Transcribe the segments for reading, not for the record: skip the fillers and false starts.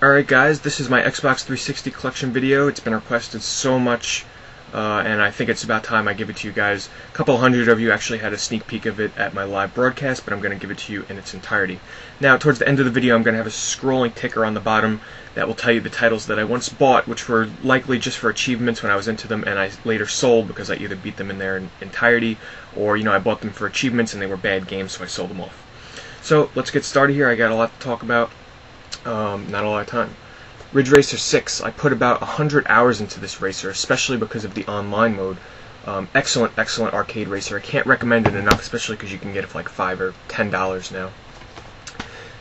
Alright guys, this is my Xbox 360 collection video. It's been requested so much, and I think it's about time I give it to you guys. A couple hundred of you actually had a sneak peek of it at my live broadcast, but I'm going to give it to you in its entirety. Now, towards the end of the video, I'm going to have a scrolling ticker on the bottom that will tell you the titles that I once bought, which were likely just for achievements when I was into them, and I later sold because I either beat them in their entirety, or, I bought them for achievements and they were bad games, so I sold them off. So, let's get started here. I got a lot to talk about. Not a lot of time. Ridge Racer 6. I put about 100 hours into this racer, especially because of the online mode. Excellent arcade racer. I can't recommend it enough, especially because you can get it for like $5 or $10 now.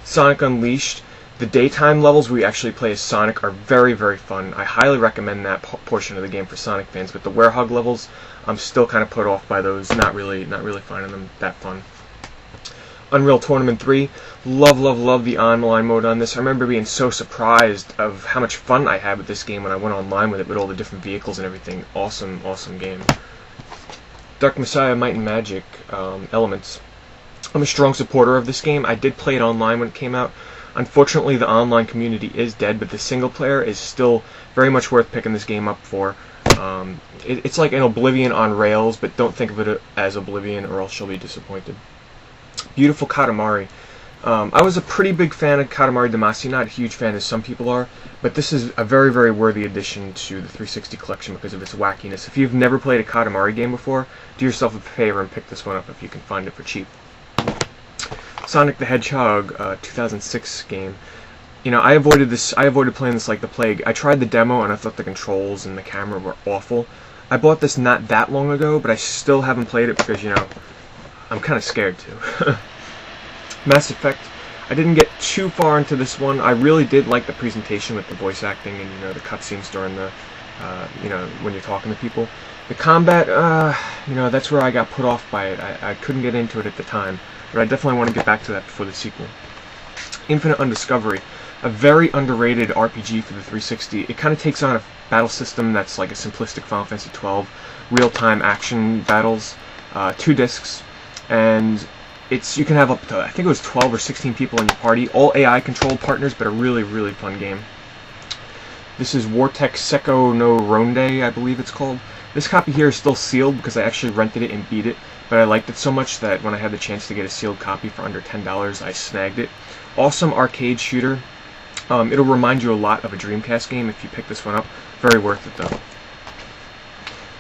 Sonic Unleashed. The daytime levels where you actually play as Sonic are very fun. I highly recommend that portion of the game for Sonic fans, but the Hedgehog levels, I'm still kind of put off by those. Not really finding them that fun. Unreal Tournament 3, love the online mode on this. I remember being so surprised of how much fun I had with this game when I went online with it, with all the different vehicles and everything. Awesome game. Dark Messiah Might and Magic Elements. I'm a strong supporter of this game. I did play it online when it came out. Unfortunately, the online community is dead, but the single player is still very much worth picking this game up for. It's like an Oblivion on rails, but don't think of it as Oblivion or else you'll be disappointed. Beautiful Katamari. I was a pretty big fan of Katamari Damacy, not a huge fan as some people are, but this is a very worthy addition to the 360 collection because of its wackiness. If you've never played a Katamari game before, do yourself a favor and pick this one up if you can find it for cheap. Sonic the Hedgehog 2006 game. I avoided playing this like the plague. I tried the demo and I thought the controls and the camera were awful. I bought this not that long ago, but I still haven't played it because, I'm kind of scared too. Mass Effect. I didn't get too far into this one. I really did like the presentation with the voice acting and the cutscenes during the, when you're talking to people. The combat, that's where I got put off by it. I couldn't get into it at the time, but I definitely want to get back to that before the sequel. Infinite Undiscovery. A very underrated RPG for the 360. It kind of takes on a battle system that's like a simplistic Final Fantasy XII, real-time action battles, 2 discs. And you can have up to, I think it was 12 or 16 people in your party, all AI controlled partners, but a really fun game. This is WarTech II no Ronde, I believe it's called. This copy here is still sealed because I actually rented it and beat it, but I liked it so much that when I had the chance to get a sealed copy for under $10, I snagged it. Awesome arcade shooter. It'll remind you a lot of a Dreamcast game if you pick this one up. Very worth it though.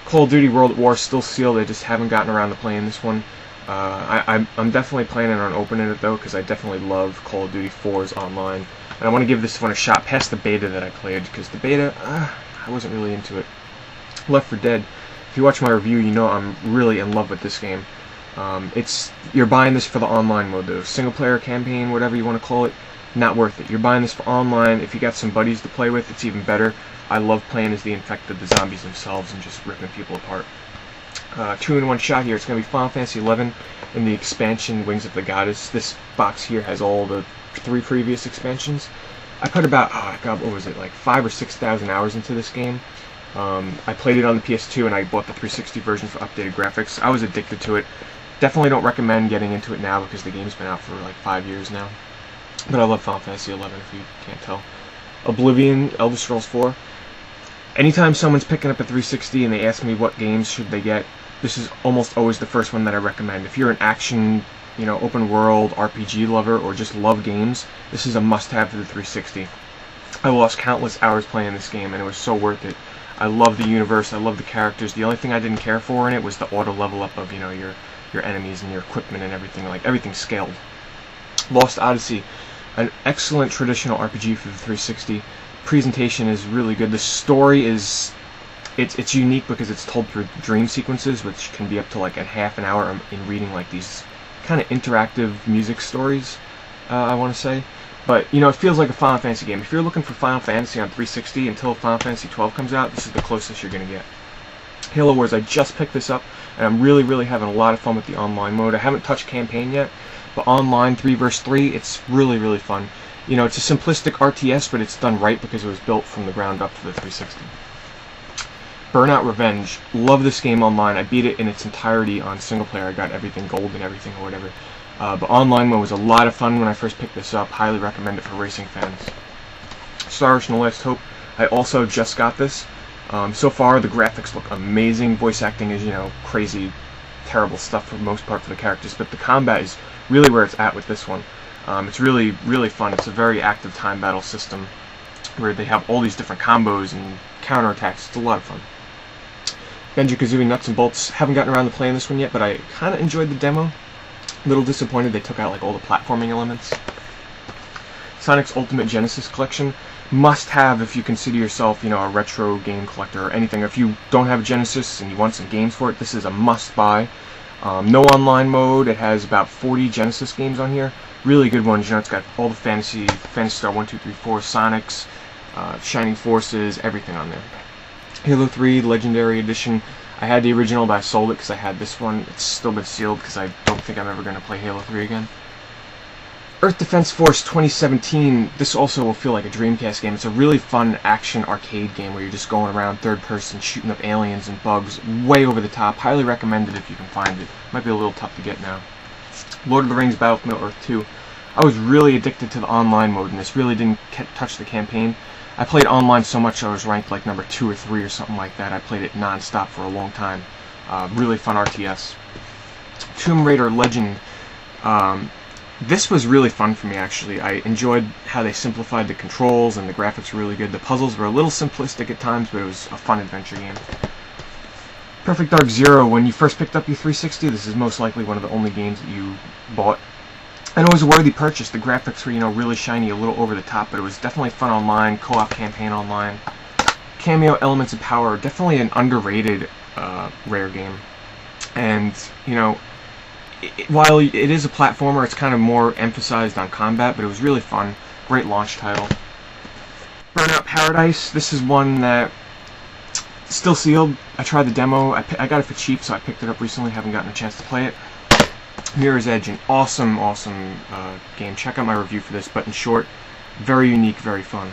Call of Duty World at War still sealed. I just haven't gotten around to playing this one. I'm definitely planning on opening it though, because I definitely love Call of Duty 4's online, and I want to give this one a shot past the beta that I played, because the beta, I wasn't really into it. Left 4 Dead. If you watch my review, you know I'm really in love with this game. You're buying this for the online mode though. Single player campaign, whatever you want to call it, not worth it. You're buying this for online. If you got some buddies to play with, it's even better. I love playing as the infected, the zombies themselves, and just ripping people apart. 2-in-1 shot here. It's going to be Final Fantasy XI and the expansion Wings of the Goddess. This box here has all the 3 previous expansions. I put about, what was it, like 5,000 or 6,000 hours into this game. I played it on the PS2 and I bought the 360 version for updated graphics. I was addicted to it. Definitely don't recommend getting into it now because the game's been out for like 5 years now. But I love Final Fantasy XI if you can't tell. Oblivion, Elder Scrolls 4. Anytime someone's picking up a 360 and they ask me what games should they get, this is almost always the first one that I recommend. If you're an action, open world RPG lover or just love games, this is a must-have for the 360. I lost countless hours playing this game and it was so worth it. I love the universe, I love the characters. The only thing I didn't care for in it was the auto level up of, your enemies and your equipment and everything. Like, everything's scaled. Lost Odyssey. An excellent traditional RPG for the 360. Presentation is really good. The story is it's unique because it's told through dream sequences, which can be up to like a half an hour in reading like these kind of interactive music stories, I want to say. But it feels like a Final Fantasy game. If you're looking for Final Fantasy on 360 until Final Fantasy 12 comes out, this is the closest you're going to get. Halo Wars, I just picked this up and I'm really having a lot of fun with the online mode. I haven't touched campaign yet, but online 3 vs 3, it's really fun. It's a simplistic RTS, but it's done right because it was built from the ground up for the 360. Burnout Revenge. Love this game online. I beat it in its entirety on single player. I got everything gold and everything or whatever. But online mode was a lot of fun when I first picked this up. Highly recommend it for racing fans. Star Ocean: The Last Hope, I also just got this. So far, the graphics look amazing. Voice acting is, crazy, terrible stuff for the most part for the characters, but the combat is really where it's at with this one. It's really, really fun. It's a very active time battle system where they have all these different combos and counterattacks. It's a lot of fun. Banjo-Kazooie Nuts and Bolts. Haven't gotten around to playing this one yet, but I kind of enjoyed the demo. A little disappointed they took out like all the platforming elements. Sonic's Ultimate Genesis Collection. Must have if you consider yourself, a retro game collector or anything. If you don't have a Genesis and you want some games for it, this is a must-buy. No online mode. It has about 40 Genesis games on here. Really good ones. It's got all the Phantasy Star 1, 2, 3, 4, Sonics, Shining Forces, everything on there. Halo 3 Legendary Edition. I had the original, but I sold it because I had this one. It's still been sealed because I don't think I'm ever going to play Halo 3 again. Earth Defense Force 2017. This also will feel like a Dreamcast game. It's a really fun action arcade game where you're just going around third person shooting up aliens and bugs. Way over the top. Highly recommended if you can find it. Might be a little tough to get now. Lord of the Rings Battle for Middle-earth 2. I was really addicted to the online mode, and this really didn't touch the campaign. I played online so much I was ranked like number 2 or 3 or something like that. I played it non-stop for a long time. Really fun RTS. Tomb Raider Legend. This was really fun for me, actually. I enjoyed how they simplified the controls, and the graphics were really good. The puzzles were a little simplistic at times, but it was a fun adventure game. Perfect Dark Zero. When you first picked up your 360, this is most likely one of the only games that you bought. And it was a worthy purchase. The graphics were, really shiny, a little over the top, but it was definitely fun online, co-op campaign online. Cameo Elements of Power, definitely an underrated Rare game. And, while it is a platformer, it's kind of more emphasized on combat, but it was really fun. Great launch title. Burnout Paradise. This is one that still sealed. I tried the demo. I got it for cheap, so I picked it up recently. Haven't gotten a chance to play it. Mirror's Edge, an awesome game. Check out my review for this, but in short, very unique, very fun.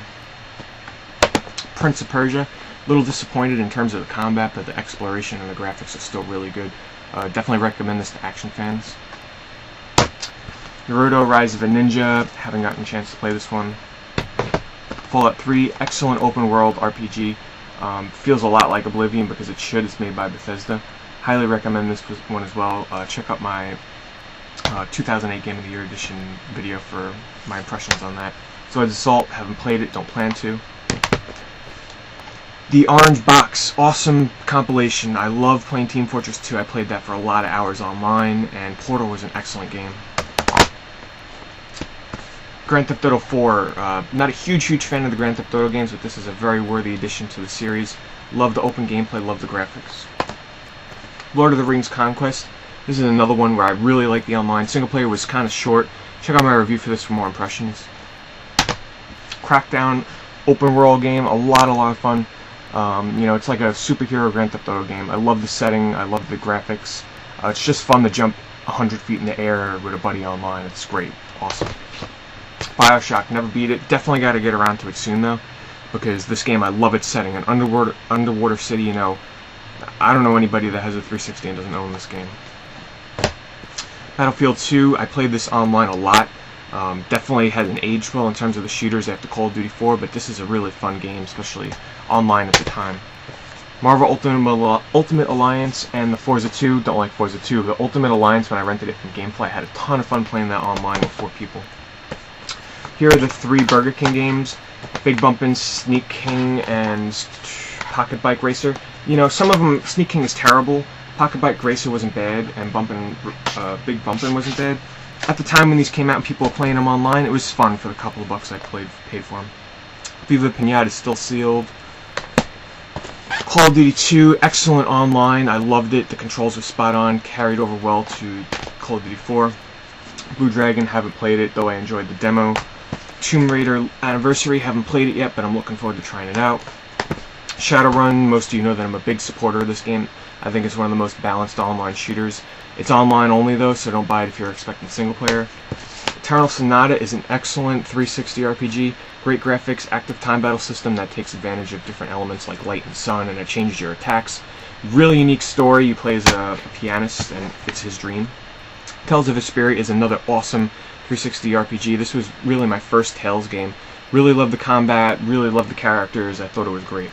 Prince of Persia. A little disappointed in terms of the combat, but the exploration and the graphics are still really good. Definitely recommend this to action fans. Naruto Rise of a Ninja. Haven't gotten a chance to play this one. Fallout 3, excellent open world RPG. Feels a lot like Oblivion because it should. It's made by Bethesda. Highly recommend this one as well. Check out my 2008 Game of the Year edition video for my impressions on that. So Ed's Assault, haven't played it, don't plan to. The Orange Box, awesome compilation. I love playing Team Fortress 2. I played that for a lot of hours online, and Portal was an excellent game. Grand Theft Auto 4, not a huge fan of the Grand Theft Auto games, but this is a very worthy addition to the series. Love the open gameplay, love the graphics. Lord of the Rings Conquest. This is another one where I really like the online. Single player was kind of short. Check out my review for this for more impressions. Crackdown, open world game, a lot of fun. It's like a superhero Grand Theft Auto game. I love the setting, I love the graphics. It's just fun to jump 100 feet in the air with a buddy online. It's great, awesome. Bioshock, never beat it. Definitely got to get around to it soon though, because this game, I love its setting. An underwater city, I don't know anybody that has a 360 and doesn't own this game. Battlefield 2, I played this online a lot. Definitely hasn't aged well in terms of the shooters after Call of Duty 4, but this is a really fun game, especially online at the time. Marvel Ultimate Alliance and the Forza 2, don't like Forza 2. The Ultimate Alliance, when I rented it from Gamefly, I had a ton of fun playing that online with 4 people. Here are the 3 Burger King games. Big Bumpin', Sneak King, and Pocket Bike Racer. Some of them, Sneak King is terrible, Pocket Bike Racer wasn't bad, and Big Bumpin' wasn't bad. At the time when these came out and people were playing them online, it was fun for the couple of bucks I paid for them. Viva Pinata is still sealed. Call of Duty 2, excellent online, I loved it, the controls were spot on, carried over well to Call of Duty 4. Blue Dragon, haven't played it, though I enjoyed the demo. Tomb Raider Anniversary, haven't played it yet, but I'm looking forward to trying it out. Shadowrun, most of you know that I'm a big supporter of this game. I think it's one of the most balanced online shooters. It's online only though, so don't buy it if you're expecting single player. Eternal Sonata is an excellent 360 RPG. Great graphics, active time battle system that takes advantage of different elements like light and sun, and it changes your attacks. Really unique story. You play as a pianist, and it's his dream. Tales of Vesperia is another awesome 360 RPG. This was really my first Tales game. Really loved the combat, really loved the characters, I thought it was great.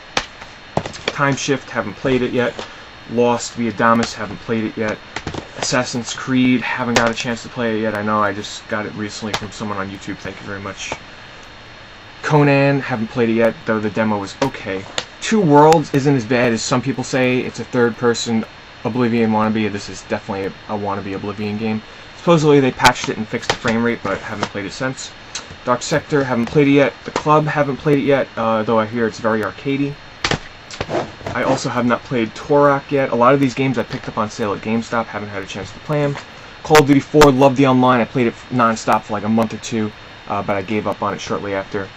Time Shift, haven't played it yet. Lost via Damas, haven't played it yet. Assassin's Creed, haven't got a chance to play it yet. I know I just got it recently from someone on YouTube, thank you very much. Conan, haven't played it yet, though the demo was okay. Two Worlds isn't as bad as some people say. It's a third-person Oblivion wannabe. This is definitely a wannabe Oblivion game. Supposedly they patched it and fixed the frame rate, but haven't played it since. Dark Sector, haven't played it yet. The Club, haven't played it yet, though I hear it's very arcadey. I also have not played Turok yet. A lot of these games I picked up on sale at GameStop, haven't had a chance to play them. Call of Duty 4, loved the online. I played it non-stop for like a month or two, but I gave up on it shortly after.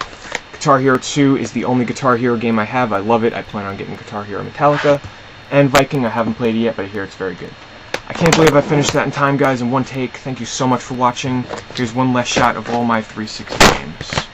Guitar Hero 2 is the only Guitar Hero game I have. I love it. I plan on getting Guitar Hero Metallica. And Viking, I haven't played it yet, but I hear it's very good. I can't believe I finished that in time, guys, in one take. Thank you so much for watching. Here's one last shot of all my 360 games.